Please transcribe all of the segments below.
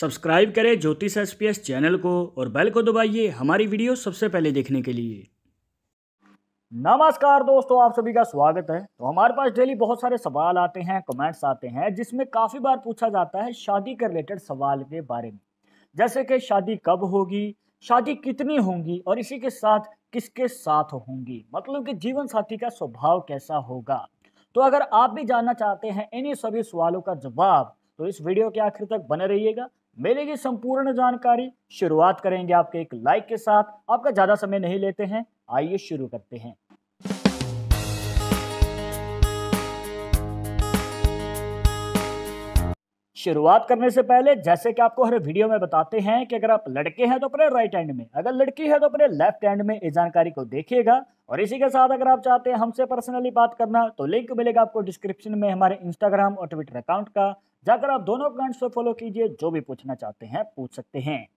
Subscribe करें ज्योतिष SPS channel को और बेल को दबाइए हमारी वीडियो सबसे पहले देखने के लिए। नमस्कार दोस्तों, आप सभी का स्वागत है। तो हमारे पास डेली बहुत सारे सवाल आते हैं, कमेंट्स आते हैं, जिसमें काफ़ी बार पूछा जाता है शादी के रिलेटेड सवाल के बारे में, जैसे कि शादी कब होगी, शादी कितनी होंगी और इसी के साथ किसके साथ होंगी, मतलब कि जीवन साथी का स्वभाव कैसा होगा। तो अगर आप भी जानना चाहते हैं इन्हीं सभी सवालों का जवाब, तो इस वीडियो के आखिर तक बने रहिएगा, मिलेगी संपूर्ण जानकारी। शुरुआत करेंगे आपके एक लाइक के साथ। आपका ज्यादा समय नहीं लेते हैं, आइए शुरू करते हैं। शुरुआत करने से पहले जैसे कि आपको हर वीडियो में बताते हैं कि अगर आप लड़के हैं तो अपने राइट हैंड में, अगर लड़की है तो अपने लेफ्ट हैंड में इस जानकारी को देखिएगा। और इसी के साथ अगर आप चाहते हैं हमसे पर्सनली बात करना तो लिंक मिलेगा आपको डिस्क्रिप्शन में हमारे इंस्टाग्राम और ट्विटर अकाउंट का, जाकर आप दोनों अकाउंट्स पे फॉलो कीजिए, जो भी पूछना चाहते हैं पूछ सकते हैं।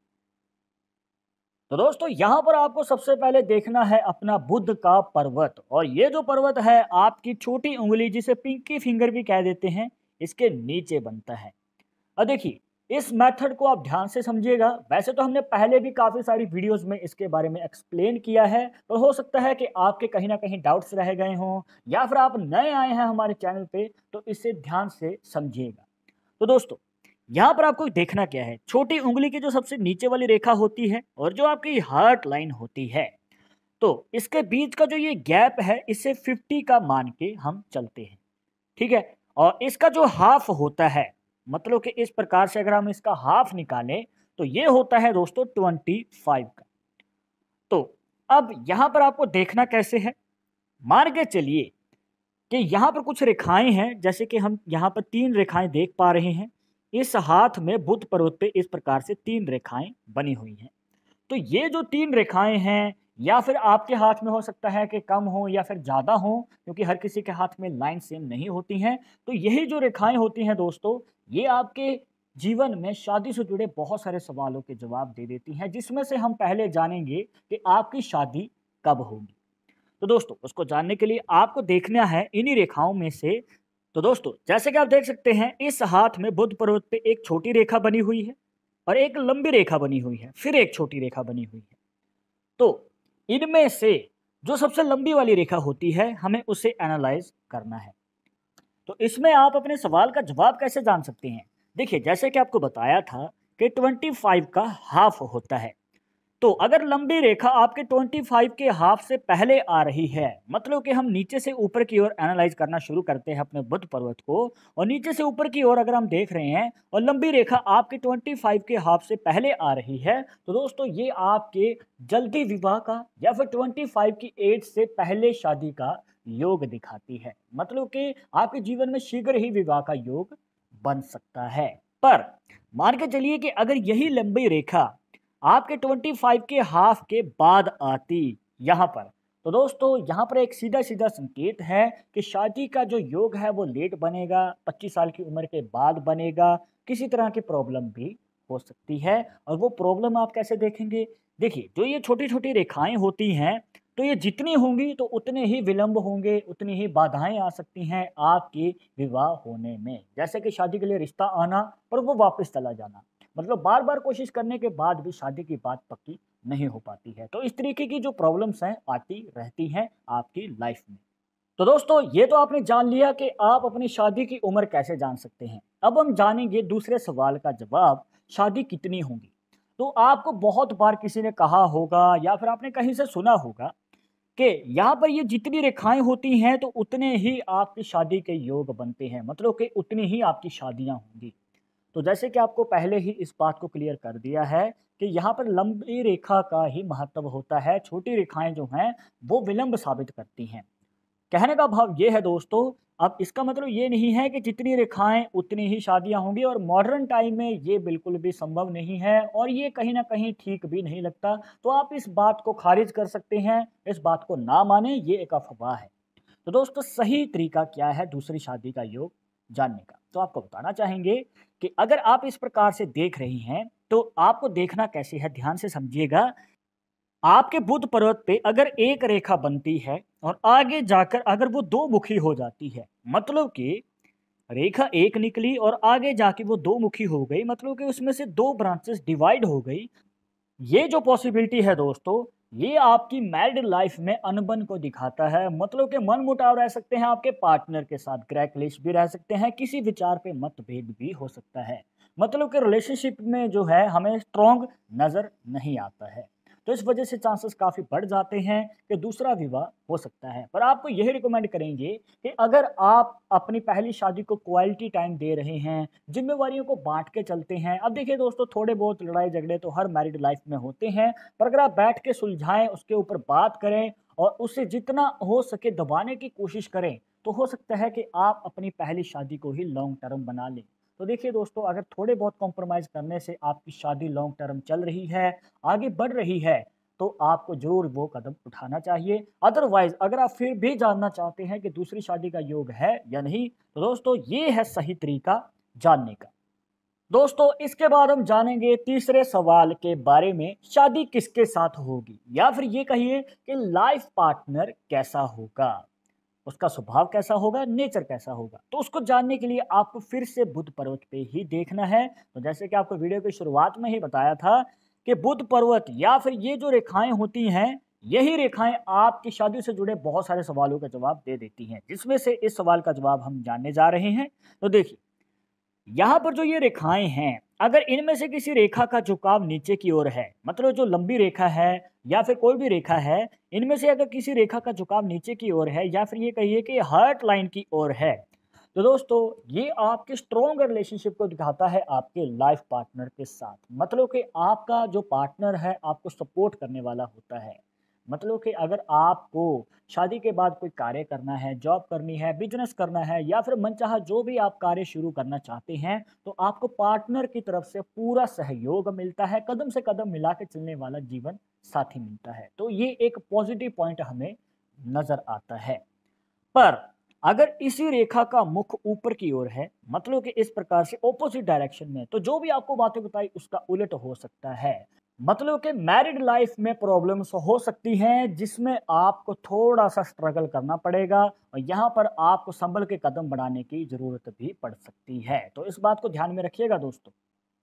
तो दोस्तों यहाँ पर आपको सबसे पहले देखना है अपना बुध का पर्वत, और ये जो पर्वत है आपकी छोटी उंगली, जिसे पिंकी फिंगर भी कह देते हैं, इसके नीचे बनता है। अब देखिए इस मेथड को आप ध्यान से समझिएगा। वैसे तो हमने पहले भी काफ़ी सारी वीडियोस में इसके बारे में एक्सप्लेन किया है, तो हो सकता है कि आपके कहीं ना कहीं डाउट्स रह गए हों, या फिर आप नए आए हैं हमारे चैनल पे, तो इसे ध्यान से समझिएगा। तो दोस्तों यहाँ पर आपको देखना क्या है, छोटी उंगली की जो सबसे नीचे वाली रेखा होती है और जो आपकी हार्ट लाइन होती है, तो इसके बीच का जो ये गैप है, इसे 50 का मान के हम चलते हैं, ठीक है। और इसका जो हाफ होता है, मतलब कि इस प्रकार से अगर हम इसका हाफ निकालें तो ये होता है दोस्तों 25 का। तो अब यहां पर आपको देखना कैसे है, मान के चलिए कि यहां पर कुछ रेखाएं हैं, जैसे कि हम यहां पर 3 रेखाएं देख पा रहे हैं। इस हाथ में बुध पर्वत पे इस प्रकार से 3 रेखाएं बनी हुई हैं। तो ये जो 3 रेखाएं हैं, या फिर आपके हाथ में हो सकता है कि कम हो या फिर ज़्यादा हो, क्योंकि हर किसी के हाथ में लाइन सेम नहीं होती हैं। तो यही जो रेखाएं होती हैं दोस्तों, ये आपके जीवन में शादी से जुड़े बहुत सारे सवालों के जवाब दे देती हैं, जिसमें से हम पहले जानेंगे कि आपकी शादी कब होगी। तो दोस्तों उसको जानने के लिए आपको देखना है इन्हीं रेखाओं में से। तो दोस्तों जैसे कि आप देख सकते हैं, इस हाथ में बुध पर्वत पे एक छोटी रेखा बनी हुई है और एक लंबी रेखा बनी हुई है, फिर एक छोटी रेखा बनी हुई है। तो इनमें से जो सबसे लंबी वाली रेखा होती है, हमें उसे एनालाइज करना है। तो इसमें आप अपने सवाल का जवाब कैसे जान सकते हैं। देखिए जैसे कि आपको बताया था कि 25 का हाफ होता है। तो अगर लंबी रेखा आपके 25 के हाफ से पहले आ रही है, मतलब कि हम नीचे से ऊपर की ओर एनालाइज करना शुरू करते हैं अपने बुध पर्वत को, और नीचे से ऊपर की ओर अगर हम देख रहे हैं और लंबी रेखा आपके 25 के हाफ से पहले आ रही है, तो दोस्तों ये आपके जल्दी विवाह का या फिर 25 की एज से पहले शादी का योग दिखाती है, मतलब कि आपके जीवन में शीघ्र ही विवाह का योग बन सकता है। पर मान के चलिए कि अगर यही लंबी रेखा आपके 25 के हाफ के बाद आती यहाँ पर, तो दोस्तों यहाँ पर एक सीधा सीधा संकेत है कि शादी का जो योग है वो लेट बनेगा, 25 साल की उम्र के बाद बनेगा। किसी तरह की प्रॉब्लम भी हो सकती है, और वो प्रॉब्लम आप कैसे देखेंगे। देखिए जो ये छोटी छोटी रेखाएं होती हैं, तो ये जितनी होंगी तो उतने ही विलंब होंगे, उतनी ही बाधाएं आ सकती हैं आपके विवाह होने में, जैसे कि शादी के लिए रिश्ता आना और वो वापस चला जाना, मतलब बार बार कोशिश करने के बाद भी शादी की बात पक्की नहीं हो पाती है। तो इस तरीके की जो प्रॉब्लम्स हैं आती रहती हैं आपकी लाइफ में। तो दोस्तों ये तो आपने जान लिया कि आप अपनी शादी की उम्र कैसे जान सकते हैं। अब हम जानेंगे दूसरे सवाल का जवाब, शादी कितनी होगी। तो आपको बहुत बार किसी ने कहा होगा या फिर आपने कहीं से सुना होगा कि यहाँ पर ये जितनी रेखाएं होती हैं तो उतने ही आपकी शादी के योग बनते हैं, मतलब कि उतनी ही आपकी शादियां होंगी। तो जैसे कि आपको पहले ही इस बात को क्लियर कर दिया है कि यहाँ पर लंबी रेखा का ही महत्व होता है, छोटी रेखाएं जो हैं वो विलंब साबित करती हैं। कहने का भाव ये है दोस्तों, अब इसका मतलब ये नहीं है कि जितनी रेखाएं उतनी ही शादियां होंगी, और मॉडर्न टाइम में ये बिल्कुल भी संभव नहीं है, और ये कहीं ना कहीं ठीक भी नहीं लगता। तो आप इस बात को खारिज कर सकते हैं, इस बात को ना माने, ये एक अफवाह है। तो दोस्तों सही तरीका क्या है दूसरी शादी का योग जानने का, तो आपको बताना चाहेंगे कि अगर आप इस प्रकार से देख रही हैं, तो आपको देखना कैसे है, ध्यान से समझिएगा। आपके बुध पर्वत पे अगर एक रेखा बनती है और आगे जाकर अगर वो दो मुखी हो जाती है, मतलब कि रेखा एक निकली और आगे जाके वो दो मुखी हो गई, मतलब कि उसमें से दो ब्रांचेस डिवाइड हो गई। ये जो पॉसिबिलिटी है दोस्तों, ये आपकी मैरिड लाइफ में अनबन को दिखाता है, मतलब कि मनमुटाव रह सकते हैं आपके पार्टनर के साथ, क्रैकलिश भी रह सकते हैं, किसी विचार पे मतभेद भी हो सकता है, मतलब कि रिलेशनशिप में जो है हमें स्ट्रॉन्ग नजर नहीं आता है। तो इस वजह से चांसेस काफ़ी बढ़ जाते हैं कि दूसरा विवाह हो सकता है। पर आपको यही रिकमेंड करेंगे कि अगर आप अपनी पहली शादी को क्वालिटी टाइम दे रहे हैं, जिम्मेवारियों को बांट के चलते हैं। अब देखिए दोस्तों, थोड़े बहुत लड़ाई झगड़े तो हर मैरिड लाइफ में होते हैं, पर अगर आप बैठ के सुलझाएं, उसके ऊपर बात करें और उसे जितना हो सके दबाने की कोशिश करें, तो हो सकता है कि आप अपनी पहली शादी को ही लॉन्ग टर्म बना लें। तो देखिए दोस्तों, अगर थोड़े बहुत कॉम्प्रोमाइज़ करने से आपकी शादी लॉन्ग टर्म चल रही है, आगे बढ़ रही है, तो आपको ज़रूर वो कदम उठाना चाहिए। अदरवाइज़ अगर आप फिर भी जानना चाहते हैं कि दूसरी शादी का योग है या नहीं, तो दोस्तों ये है सही तरीका जानने का। दोस्तों इसके बाद हम जानेंगे तीसरे सवाल के बारे में, शादी किसके साथ होगी, या फिर ये कहिए कि लाइफ पार्टनर कैसा होगा, उसका स्वभाव कैसा होगा, नेचर कैसा होगा। तो उसको जानने के लिए आपको फिर से बुध पर्वत पे ही देखना है। तो जैसे कि आपको वीडियो की शुरुआत में ही बताया था कि बुध पर्वत या फिर ये जो रेखाएं होती हैं, यही रेखाएं आपकी शादी से जुड़े बहुत सारे सवालों का जवाब दे देती हैं, जिसमें से इस सवाल का जवाब हम जानने जा रहे हैं। तो देखिए, यहाँ पर जो ये रेखाएं हैं, अगर इनमें से किसी रेखा का झुकाव नीचे की ओर है, मतलब जो लंबी रेखा है या फिर कोई भी रेखा है, इनमें से अगर किसी रेखा का झुकाव नीचे की ओर है या फिर ये कहिए कि हार्ट लाइन की ओर है, तो दोस्तों ये आपके स्ट्रॉन्ग रिलेशनशिप को दिखाता है आपके लाइफ पार्टनर के साथ। मतलब कि आपका जो पार्टनर है आपको सपोर्ट करने वाला होता है। मतलब कि अगर आपको शादी के बाद कोई कार्य करना है, जॉब करनी है, बिजनेस करना है या फिर मनचाहा जो भी आप कार्य शुरू करना चाहते हैं, तो आपको पार्टनर की तरफ से पूरा सहयोग मिलता है, कदम से कदम मिला के चलने वाला जीवन साथी मिलता है। तो ये एक पॉजिटिव पॉइंट हमें नजर आता है। पर अगर इसी रेखा का मुख ऊपर की ओर है, मतलब कि इस प्रकार से ऑपोजिट डायरेक्शन में, तो जो भी आपको बातें बताई उसका उलट हो सकता है। मतलब कि मैरिड लाइफ में प्रॉब्लम्स हो सकती हैं, जिसमें आपको थोड़ा सा स्ट्रगल करना पड़ेगा और यहाँ पर आपको संभल के कदम बढ़ाने की जरूरत भी पड़ सकती है। तो इस बात को ध्यान में रखिएगा दोस्तों।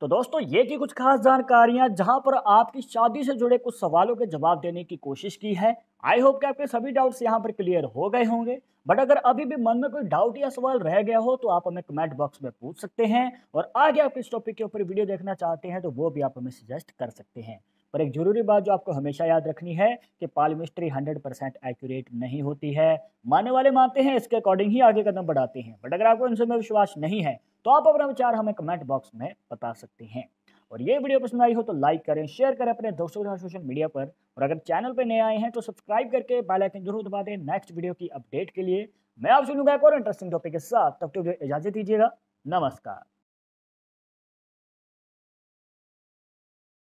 तो दोस्तों ये थी कुछ खास जानकारियां जहां पर आपकी शादी से जुड़े कुछ सवालों के जवाब देने की कोशिश की है। आई होप कि आपके सभी डाउट्स यहां पर क्लियर हो गए होंगे। बट अगर अभी भी मन में कोई डाउट या सवाल रह गया हो तो आप हमें कमेंट बॉक्स में पूछ सकते हैं, और आगे आप इस टॉपिक के ऊपर वीडियो देखना चाहते हैं तो वो भी आप हमें सजेस्ट कर सकते हैं। पर एक जरूरी बात जो आपको हमेशा याद रखनी है कि पालमिस्ट्री 100% एक्यूरेट नहीं होती है। मानने वाले मानते हैं, इसके अकॉर्डिंग ही आगे कदम बढ़ाते हैं। बट अगर आपको इनसे में विश्वास नहीं है तो आप अपना विचार हमें कमेंट बॉक्स में बता सकते हैं। और ये वीडियो पसंद आई हो तो लाइक करें, शेयर करें अपने दोस्तों के साथ सोशल मीडिया पर, और अगर चैनल पर नए आए हैं तो सब्सक्राइब करके बेल आइकन जरूर दबा दें नेक्स्ट वीडियो की अपडेट के लिए। मैं आपसे मिलूंगा एक और इंटरेस्टिंग टॉपिक के साथ, तब तक इजाजत दीजिएगा। नमस्कार।